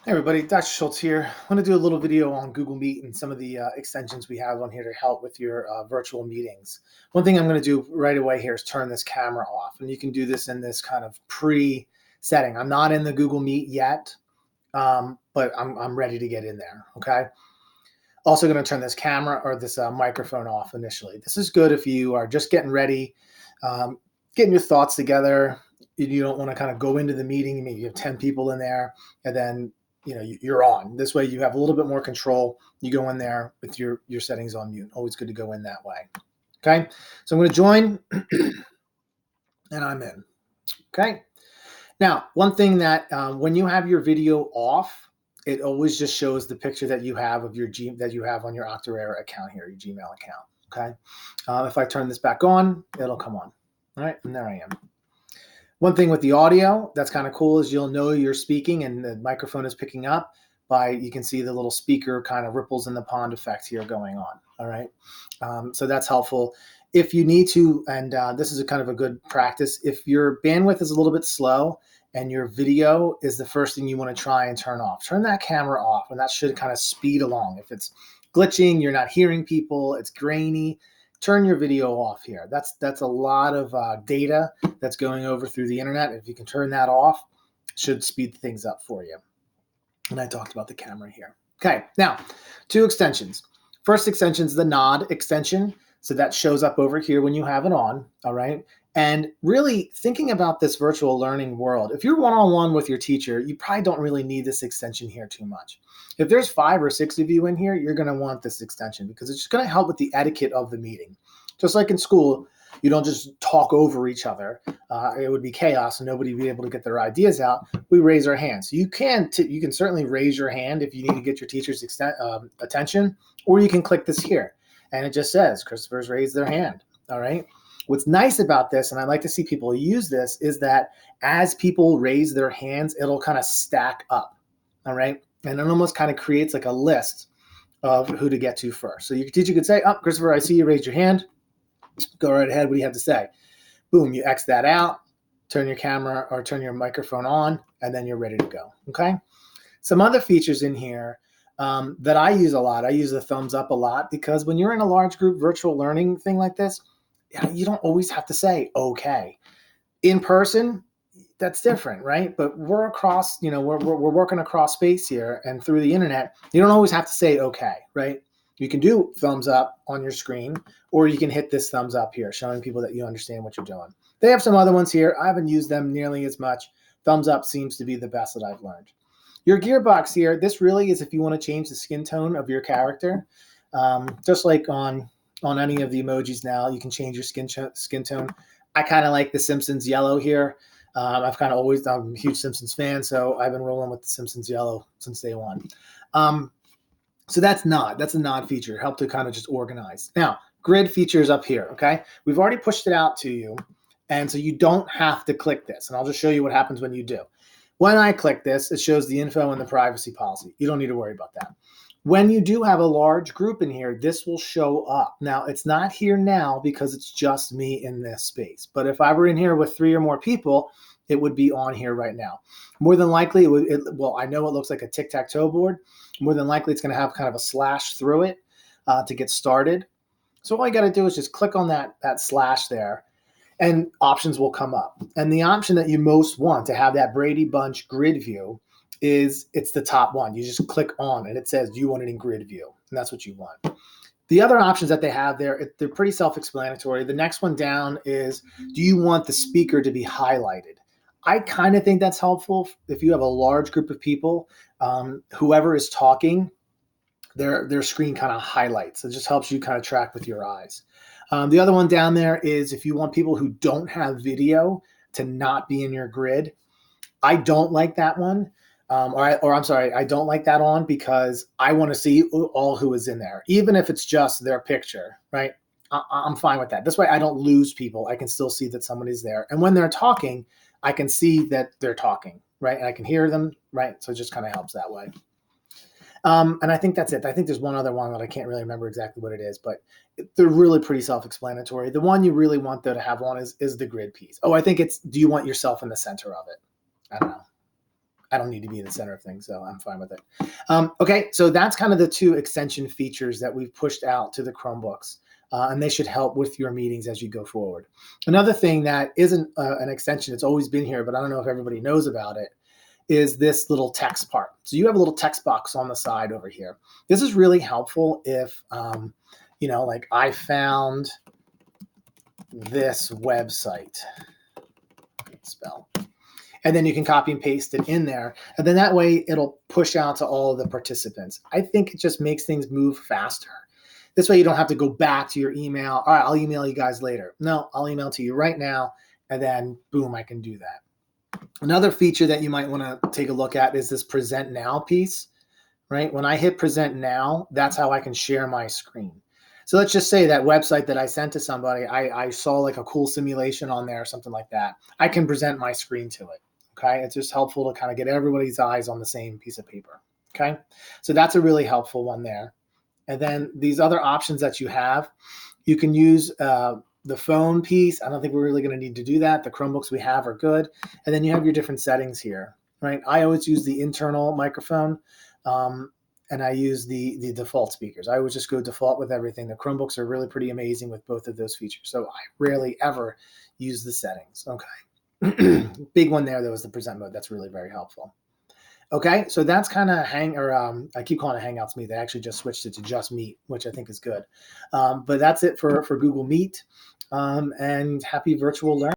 Hey everybody, Dr. Schultz here. I want to do a little video on Google Meet and some of the extensions we have on here to help with your virtual meetings. One thing I'm going to do right away here is turn this camera off, and you can do this in this kind of pre-setting. I'm not in the Google Meet yet, but I'm ready to get in there, okay? Also going to turn this camera or this microphone off initially. This is good if you are just getting ready, getting your thoughts together. You don't want to kind of go into the meeting, maybe you have 10 people in there, and then you're on. This way you have a little bit more control. You go in there with your settings on mute. Always good to go in that way. Okay, so I'm going to join and I'm in. Okay, now one thing that when you have your video off, it always just shows the picture that you have of your that you have on your Octorara account here, your Gmail account. Okay, if I turn this back on, it'll come on. All right, and there I am. One thing with the audio that's kind of cool is you'll know you're speaking and the microphone is picking up by, you can see the little speaker kind of ripples in the pond effect here going on. All right. So that's helpful. If you need to, and this is a kind of a good practice, if your bandwidth is a little bit slow and your video is the first thing you want to try and turn off, turn that camera off, and that should kind of speed along. If it's glitching, you're not hearing people, it's grainy, turn your video off here. That's a lot of data that's going over through the internet. If you can turn that off, it should speed things up for you. And I talked about the camera here. Okay, now 2 extensions. First extension is the nod extension. So that shows up over here when you have it on, all right? And really thinking about this virtual learning world, if you're one-on-one with your teacher, you probably don't really need this extension here too much. If there's 5 or 6 of you in here, you're going to want this extension because it's just going to help with the etiquette of the meeting. Just like in school, you don't just talk over each other. It would be chaos and nobody would be able to get their ideas out. We raise our hands. So you can certainly raise your hand if you need to get your teacher's attention, or you can click this here. And it just says, Christopher's raised their hand, all right? What's nice about this, and I like to see people use this, is that as people raise their hands, it'll kind of stack up, all right? And it almost kind of creates like a list of who to get to first. So your teacher could say, oh, Christopher, I see you raised your hand. Go right ahead. What do you have to say? Boom, you X that out, turn your camera or turn your microphone on, and then you're ready to go, okay? Some other features in here that I use a lot. I use the thumbs up a lot because when you're in a large group virtual learning thing like this, you don't always have to say okay. In person, that's different, right? But we're across, we're working across space here and through the internet. You don't always have to say okay, right? You can do thumbs up on your screen, or you can hit this thumbs up here, showing people that you understand what you're doing. They have some other ones here. I haven't used them nearly as much. Thumbs up seems to be the best that I've learned. Your gearbox here, this really is if you want to change the skin tone of your character. Just like on any of the emojis now, you can change your skin tone. I kind of like the Simpsons yellow here. I'm a huge Simpsons fan, so I've been rolling with the Simpsons yellow since day one. So that's a nod feature, help to kind of just organize. Now, grid features up here, okay? We've already pushed it out to you, and so you don't have to click this, and I'll just show you what happens when you do. When I click this, it shows the info and the privacy policy. You don't need to worry about that. When you do have a large group in here, this will show up. Now, it's not here now because it's just me in this space. But if I were in here with 3 or more people, it would be on here right now. More than likely, I know it looks like a tic-tac-toe board. More than likely, it's going to have kind of a slash through it to get started. So all you got to do is just click on that slash there, and options will come up. And the option that you most want to have that Brady Bunch grid view it's the top one. You just click on and it says, do you want it in grid view? And that's what you want. The other options that they have there, they're pretty self-explanatory. The next one down is, do you want the speaker to be highlighted? I kind of think that's helpful if you have a large group of people. Whoever is talking, their screen kind of highlights. It just helps you kind of track with your eyes. The other one down there is if you want people who don't have video to not be in your grid. I don't like that one. I don't like that on because I want to see all who is in there, even if it's just their picture, right? I'm fine with that. This way I don't lose people. I can still see that somebody's there. And when they're talking, I can see that they're talking, right? And I can hear them, right? So it just kind of helps that way. And I think that's it. I think there's one other one that I can't really remember exactly what it is, but they're really pretty self-explanatory. The one you really want though to have on is the grid piece. Oh, I think it's, do you want yourself in the center of it? I don't know. I don't need to be in the center of things, so I'm fine with it. Okay, so that's kind of the two extension features that we've pushed out to the Chromebooks. And they should help with your meetings as you go forward. Another thing that isn't an extension, it's always been here, but I don't know if everybody knows about it, is this little text part. So you have a little text box on the side over here. This is really helpful if, like I found this website, spell. And then you can copy and paste it in there. And then that way it'll push out to all of the participants. I think it just makes things move faster. This way you don't have to go back to your email. All right, I'll email you guys later. No, I'll email to you right now. And then boom, I can do that. Another feature that you might want to take a look at is this present now piece, right? When I hit present now, that's how I can share my screen. So let's just say that website that I sent to somebody, I saw like a cool simulation on there or something like that. I can present my screen to it. Okay, it's just helpful to kind of get everybody's eyes on the same piece of paper. Okay, so that's a really helpful one there. And then these other options that you have, you can use the phone piece. I don't think we're really going to need to do that. The Chromebooks we have are good. And then you have your different settings here, right? I always use the internal microphone, and I use the default speakers. I always just go default with everything. The Chromebooks are really pretty amazing with both of those features. So I rarely ever use the settings. Okay. Big one there, though, is the present mode. That's really very helpful. Okay, so that's kind of I keep calling it Hangouts Meet. They actually just switched it to just Meet, which I think is good. But that's it for Google Meet. And happy virtual learning.